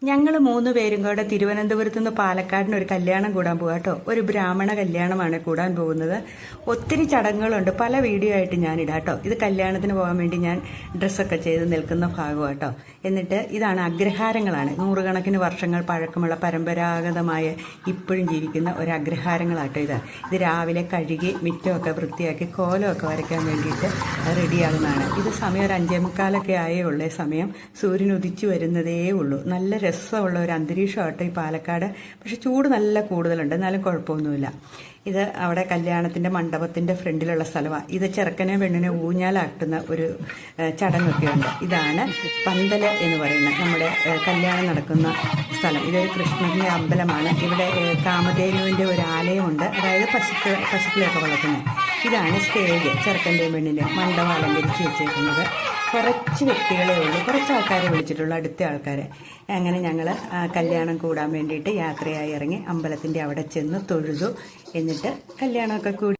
ഞങ്ങൾ 3 പേരും കൂടെ തിരുവനന്തപുരത്ത് നിന്ന് പാലക്കാടിന് ഒരു കല്യാണം കൂടാൻ പോകാം കേട്ടോ. ഒരു ബ്രാഹ്മണ കല്യാണമാണ് കൂടാൻ പോകുന്നത്. ഒത്തിരി ചടങ്ങുകളുണ്ട്, പല വീഡിയോ ആയിട്ട് ഞാൻ ഇടാം കേട്ടോ. ഇത് കല്യാണത്തിന് പോകാൻ വേണ്ടി ഞാൻ ഡ്രസ്സൊക്കെ ചെയ്ത് നിൽക്കുന്ന ഭാഗം കേട്ടോ. എന്നിട്ട് ഇതാണ് അഗ്രഹാരങ്ങളാണ്, നൂറുകണക്കിന് വർഷങ്ങൾ പഴക്കമുള്ള പരമ്പരാഗതമായ ഇപ്പോഴും ജീവിക്കുന്ന ഒരു അഗ്രഹാരങ്ങളാട്ടോ. ഇത് രാവിലെ കഴുകി മിറ്റമൊക്കെ വൃത്തിയാക്കി കോലമൊക്കെ വരയ്ക്കാൻ വേണ്ടിയിട്ട് റെഡിയാകുന്നതാണ്. ഇത് സമയം ഒരു 5:45 ആയേ ഉള്ളേ. സമയം സൂര്യൻ ഉദിച്ചു വരുന്നതേ ഉള്ളൂ. നല്ല രസമുള്ള ഒരു അന്തരീക്ഷമാട്ടോ ഈ പാലക്കാട്. പക്ഷെ ചൂട് നല്ല കൂടുതലുണ്ട്, എന്നാലും കുഴപ്പമൊന്നുമില്ല. ഇത് അവിടെ കല്യാണത്തിൻ്റെ മണ്ഡപത്തിൻ്റെ ഫ്രണ്ടിലുള്ള സ്ഥലമാണ്. ഇത് ചെറുക്കനെ പെണ്ണിനെ ഊഞ്ഞാലാട്ടുന്ന ഒരു ചടങ്ങൊക്കെയുണ്ട്. ഇതാണ് പന്തല് എന്ന് പറയുന്നത്, നമ്മുടെ കല്യാണം നടക്കുന്ന സ്ഥലം. ഇതൊരു കൃഷ്ണൻ്റെ അമ്പലമാണ്. ഇവിടെ കാമധേനുവിൻ്റെ ഒരു ആലയമുണ്ട്, അതായത് പശുക്കളെയൊക്കെ വളർത്തുന്നത്. ഇതാണ് സ്റ്റേജ്, ചെറുക്കൻ്റെയും പെണ്ണിൻ്റെ മണ്ഡപം അലങ്കരിച്ച് വെച്ചേക്കുന്നത്. കുറച്ച് വ്യക്തികളെ ഉള്ളൂ, കുറച്ച് ആൾക്കാരെ വിളിച്ചിട്ടുള്ളൂ, അടുത്ത ആൾക്കാരെ. അങ്ങനെ ഞങ്ങൾ കല്യാണം കൂടാൻ വേണ്ടിയിട്ട് യാത്രയായി ഇറങ്ങി അമ്പലത്തിൻ്റെ അവിടെ ചെന്ന് തൊഴുതു. എന്നിട്ട് കല്യാണമൊക്കെ കൂടി